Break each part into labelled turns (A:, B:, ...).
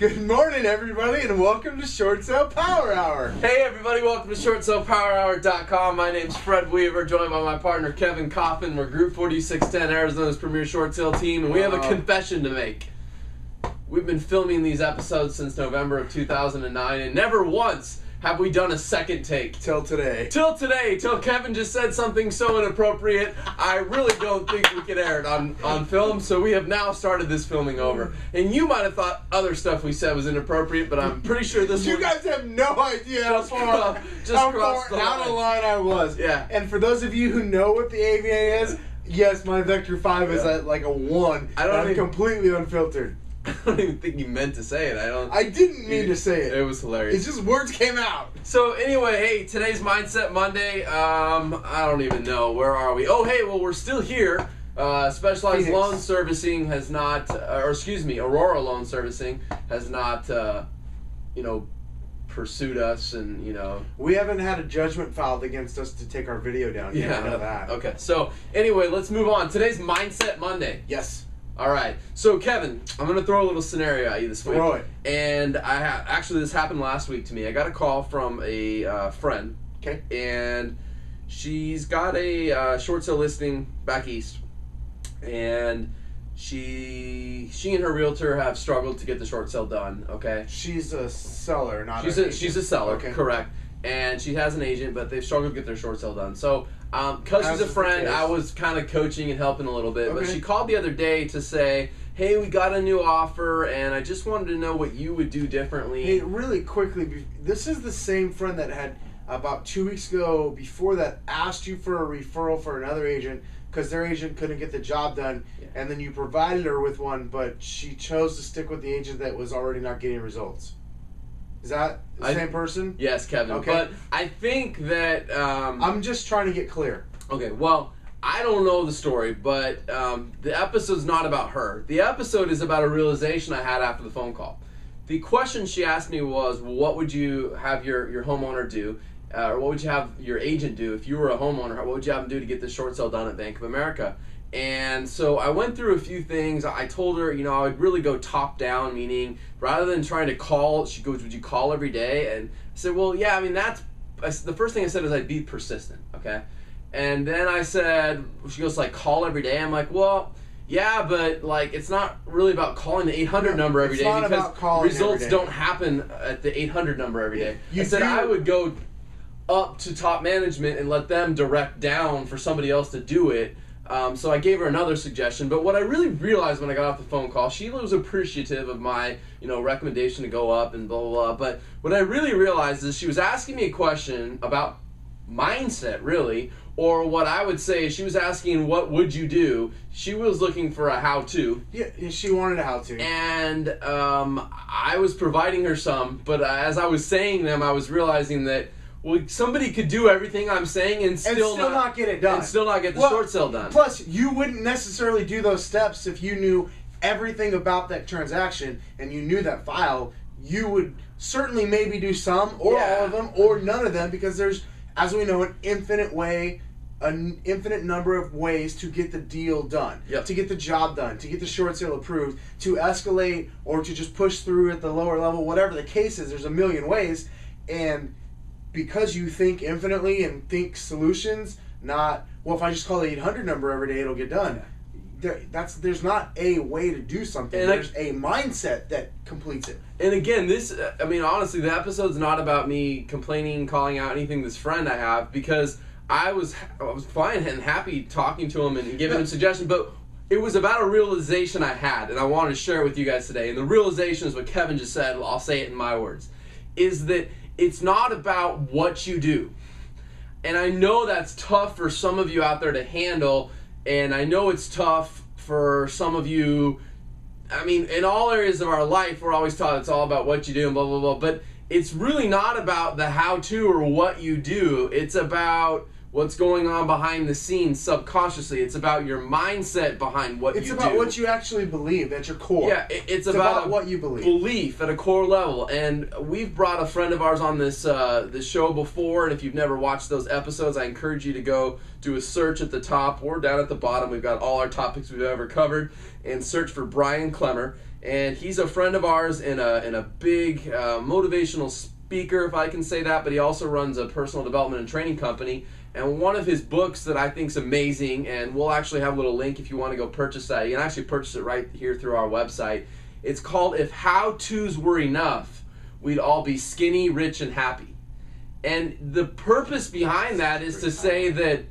A: Good morning, everybody, and welcome to Short Sale Power Hour.
B: Hey, everybody, welcome to ShortSalePowerHour.com. My name's Fred Weaver, joined by my partner Kevin Coffin. We're Group 4610, Arizona's premier short sale team, and we have a confession to make. We've been filming these episodes since November of 2009, and never once have we done a second take.
A: Till today.
B: Till Kevin just said something so inappropriate, I really don't think we could air it on film, so we have now started this filming over. And you might have thought other stuff we said was inappropriate, but I'm pretty sure this
A: You guys have no idea how far out of line I was.
B: Yeah.
A: And for those of you who know what the AVA is, yes, my Vector 5 is at like a 1. I'm completely unfiltered.
B: I don't even think you meant to say it.
A: I didn't mean to say it.
B: It was hilarious.
A: It's just words came out.
B: So anyway, hey, today's Mindset Monday. I don't even know. Where are we? Oh, hey, well, we're still here. Specialized
A: Phoenix.
B: Loan Servicing has not, Aurora Loan Servicing has not, pursued us and,
A: We haven't had a judgment filed against us to take our video down yet. I know that.
B: Okay, so anyway, let's move on. Today's Mindset Monday.
A: Yes.
B: All right. So, Kevin, I'm going to throw a little scenario at you this week.
A: Throw it.
B: And actually, this happened last week to me. I got a call from a friend.
A: Okay.
B: And she's got a short sale listing back east. And she and her realtor have struggled to get the short sale done, okay?
A: She's a seller, not
B: She's a seller,
A: okay.
B: Correct. And she has an agent, but they've struggled to get their short sale done. So, because she's a friend, I was kind of coaching and helping a little bit.
A: Okay.
B: But she called the other day to say, hey, we got a new offer, and I just wanted to know what you would do differently.
A: Hey, really quickly, this is the same friend that had, about 2 weeks ago, before that, asked you for a referral for another agent because their agent couldn't get the job done, and then you provided her with one, but she chose to stick with the agent that was already not getting results. Is that the same person?
B: Yes, Kevin.
A: Okay.
B: But I think that...
A: I'm just trying to get clear.
B: Okay, well, I don't know the story, but the episode's not about her. The episode is about a realization I had after the phone call. The question she asked me was, what would you have your homeowner do? Or what would you have your agent do if you were a homeowner? What would you have them do to get this short sale done at Bank of America? And so I went through a few things. I told her, I would really go top down, meaning rather than trying to call, she goes, would you call every day? And I said, well, yeah, the first thing I said is I'd be persistent, okay? And then I said, she goes, like, call every day? I'm like, well, yeah, but, like, it's not really about calling the 800 number every day because results don't happen at the 800 number every day. I said I would go up to top management and let them direct down for somebody else to do it. So I gave her another suggestion, but what I really realized when I got off the phone call, she was appreciative of my, recommendation to go up and blah, blah, blah. But what I really realized is she was asking me a question about mindset, really, or what I would say is she was asking, what would you do? She was looking for a how-to.
A: Yeah, she wanted a how-to.
B: And I was providing her some, but as I was saying them, I was realizing that somebody could do everything I'm saying and still
A: not get it done.
B: And still not get the short sale done.
A: Plus, you wouldn't necessarily do those steps if you knew everything about that transaction and you knew that file. You would certainly maybe do some or all of them or none of them because there's, as we know, an infinite number of ways to get the deal done, to get the job done, to get the short sale approved, to escalate or to just push through at the lower level, whatever the case is. There's a million ways, and because you think infinitely and think solutions, not, well, if I just call the 800 number every day, it'll get done. There's not a way to do something. And there's a mindset that completes it.
B: And again, honestly, the episode's not about me complaining, calling out anything this friend I have, because I was fine and happy talking to him and giving him suggestions, but it was about a realization I had, and I wanted to share it with you guys today. And the realization is what Kevin just said. I'll say it in my words, is that it's not about what you do. And I know that's tough for some of you out there to handle, and I know it's tough for some of you. In all areas of our life, we're always taught it's all about what you do and blah, blah, blah. But it's really not about the how-to or what you do. It's about what's going on behind the scenes subconsciously. It's about your mindset behind what you do.
A: It's about what you actually believe at your core.
B: Yeah, it's about
A: what you believe.
B: Belief at a core level. And we've brought a friend of ours on this show before, and if you've never watched those episodes, I encourage you to go do a search at the top or down at the bottom. We've got all our topics we've ever covered, and search for Brian Clemmer. and he's a friend of ours and a big motivational speaker, if I can say that, but he also runs a personal development and training company. And one of his books that I think is amazing, and we'll actually have a little link if you want to go purchase that. You can actually purchase it right here through our website. It's called If How-Tos Were Enough, We'd All Be Skinny, Rich, and Happy. And the purpose behind that is to say that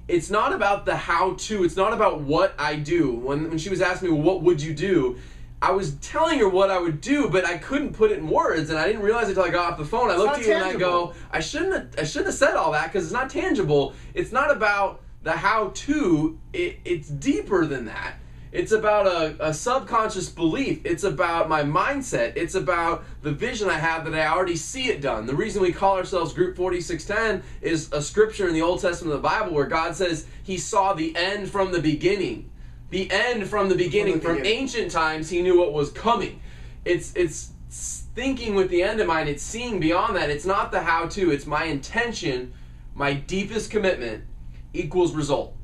B: it's not about the how-to. It's not about what I do. When she was asking me, well, what would you do? I was telling her what I would do, but I couldn't put it in words, and I didn't realize it until I got off the phone. I looked at you and I go, I shouldn't have said all that because it's not tangible. It's not about the how-to. It's deeper than that. It's about a subconscious belief. It's about my mindset. It's about the vision I have that I already see it done. The reason we call ourselves Group 4610 is a scripture in the Old Testament of the Bible where God says he saw the end from the beginning. The end from the beginning. From ancient times, he knew what was coming. It's thinking with the end in mind. It's seeing beyond that. It's not the how-to. It's my intention, my deepest commitment equals result.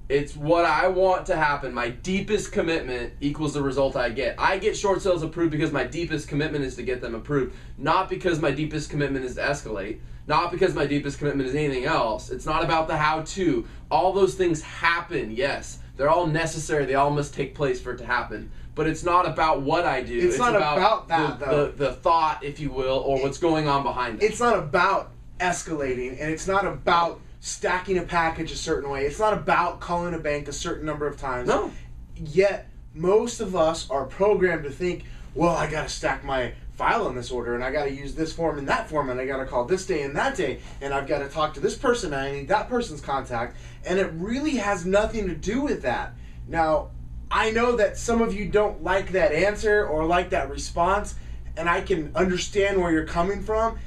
B: It's what I want to happen. My deepest commitment equals the result I get. I get short sales approved because my deepest commitment is to get them approved, not because my deepest commitment is to escalate, not because my deepest commitment is anything else. It's not about the how-to. All those things happen, yes. They're all necessary. They all must take place for it to happen. But it's not about what I do.
A: It's not about that, though.
B: The thought, if you will, or what's going on behind it.
A: It's not about escalating, and it's not about stacking a package a certain way. It's not about calling a bank a certain number of times.
B: No.
A: Yet, most of us are programmed to think, well, I got to stack my file in this order, and I got to use this form and that form, and I got to call this day and that day, and I've got to talk to this person, and I need that person's contact, and it really has nothing to do with that. Now, I know that some of you don't like that answer or like that response, and I can understand where you're coming from,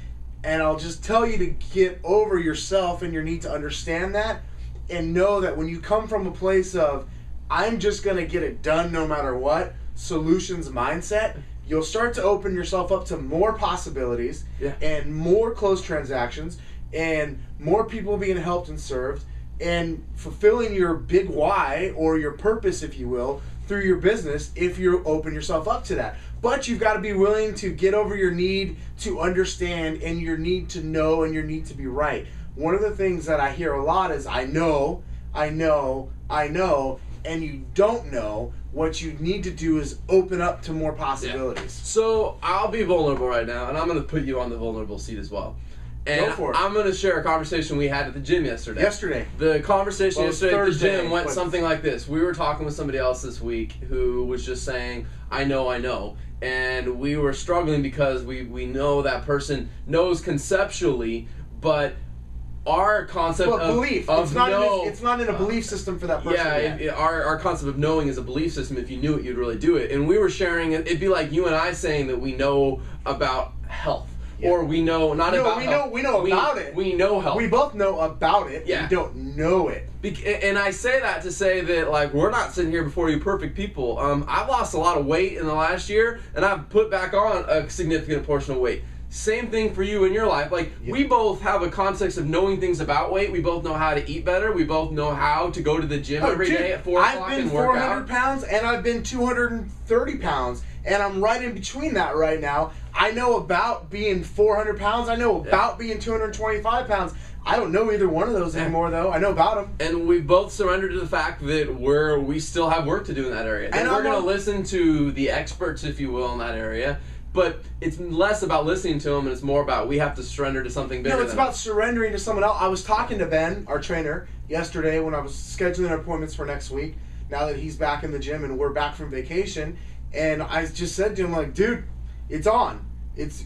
A: and I'll just tell you to get over yourself and your need to understand that, and know that when you come from a place of, I'm just going to get it done no matter what, solutions mindset, you'll start to open yourself up to more possibilities and more closed transactions and more people being helped and served and fulfilling your big why or your purpose, if you will, through your business if you open yourself up to that. But you've got to be willing to get over your need to understand and your need to know and your need to be right. One of the things that I hear a lot is I know, and you don't know. What you need to do is open up to more possibilities.
B: Yeah. So I'll be vulnerable right now, and I'm going to put you on the vulnerable seat as well. And
A: Go for it.
B: I'm going to share a conversation we had at the gym yesterday. The conversation yesterday at the gym went something like this. We were talking with somebody else this week who was just saying, I know. And we were struggling because we know that person knows conceptually, but our concept of
A: belief. It's not in a belief system for that person.
B: Yeah, our concept of knowing is a belief system. If you knew it, you'd really do it. And we were sharing it. It'd be like you and I saying that we know about health. Yeah. Or we know not about health.
A: We know about it.
B: We know health.
A: We both know about it.
B: Yeah.
A: We don't know it.
B: And I say that to say that, like, we're not sitting here before you perfect people. I've lost a lot of weight in the last year, and I've put back on a significant portion of weight. Same thing for you in your life. Like, we both have a context of knowing things about weight. We both know how to eat better. We both know how to go to the gym every day at 4 o'clock and work out.
A: I've been 400 pounds, and I've been 230 pounds, and I'm right in between that right now. I know about being 400 pounds. I know about being 225 pounds. I don't know either one of those anymore, though. I know about them.
B: And we both surrendered to the fact that we still have work to do in that area. And we're going to listen to the experts, if you will, in that area. But it's less about listening to them, and it's more about we have to surrender to something bigger.
A: No, it's about surrendering to someone else. I was talking to Ben, our trainer, yesterday when I was scheduling appointments for next week, now that he's back in the gym and we're back from vacation. And I just said to him, like, dude, it's on. It's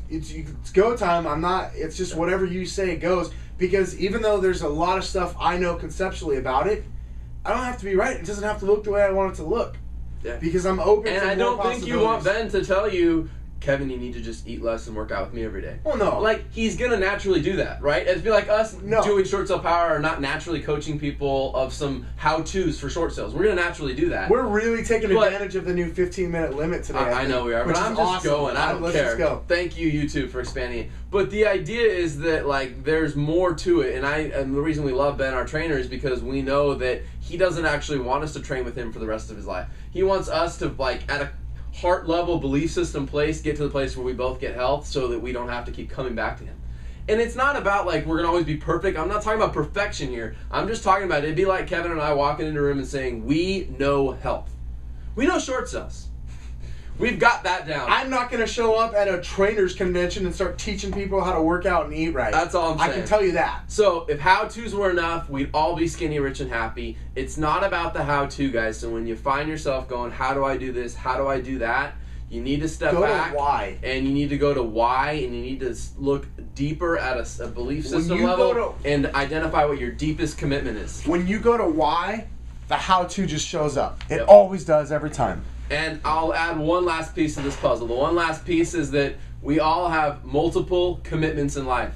A: go time. It's just whatever you say goes. Because even though there's a lot of stuff I know conceptually about it, I don't have to be right. It doesn't have to look the way I want it to look.
B: Yeah.
A: Because I'm open to more
B: possibilities. And I don't think you want Ben to tell you, Kevin, you need to just eat less and work out with me every day.
A: Well, no.
B: Like, he's going to naturally do that, right? It'd be like us doing short sale power or not naturally coaching people of some how-tos for short sales. We're going to naturally do that.
A: We're really taking advantage of the new 15-minute limit today.
B: I know we are, but I'm just going. I don't care.
A: Let's go.
B: Thank you, YouTube, for expanding it. But the idea is that, like, there's more to it. And the reason we love Ben, our trainer, is because we know that he doesn't actually want us to train with him for the rest of his life. He wants us to, like, at a heart level belief system place get to the place where we both get health so that we don't have to keep coming back to him. And it's not about like we're going to always be perfect. I'm not talking about perfection here. I'm just talking about it'd be like Kevin and I walking into a room and saying, we know health. We know short cells. We've got that down.
A: I'm not going to show up at a trainers convention and start teaching people how to work out and eat right.
B: That's all I'm saying.
A: I can tell you that.
B: So if how-tos were enough, we'd all be skinny, rich, and happy. It's not about the how-to, guys. So when you find yourself going, how do I do this? How do I do that? You need to step back.
A: Go to why.
B: And you need to go to why, and you need to look deeper at a belief system level and identify what your deepest commitment is.
A: When you go to why, the how-to just shows up. It always does every time.
B: And I'll add one last piece to this puzzle. The one last piece is that we all have multiple commitments in life.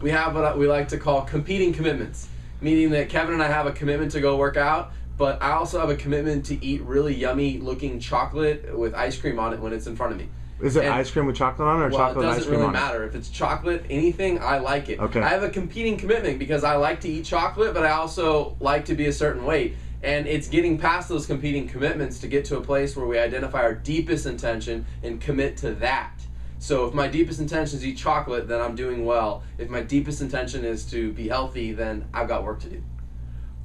B: We have what we like to call competing commitments, meaning that Kevin and I have a commitment to go work out, but I also have a commitment to eat really yummy looking chocolate with ice cream on it when it's in front of me.
C: Is it ice cream with chocolate on it or chocolate with ice cream on it?
B: It doesn't really matter. If it's chocolate, anything, I like it.
C: Okay.
B: I have a competing commitment because I like to eat chocolate, but I also like to be a certain weight. And it's getting past those competing commitments to get to a place where we identify our deepest intention and commit to that. So if my deepest intention is to eat chocolate, then I'm doing well. If my deepest intention is to be healthy, then I've got work to do.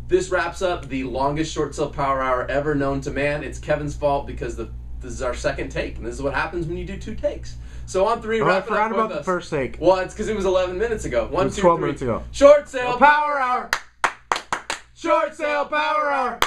B: This wraps up the longest short sale power hour ever known to man. It's Kevin's fault because this is our second take, and this is what happens when you do 2 takes. So on 3, wrap it up with us.
C: I forgot about the first take.
B: Well, it's because it was 11 minutes ago. 1, 2, 3.
C: 12 minutes ago.
B: Short sale
C: power hour. Short sale power hour.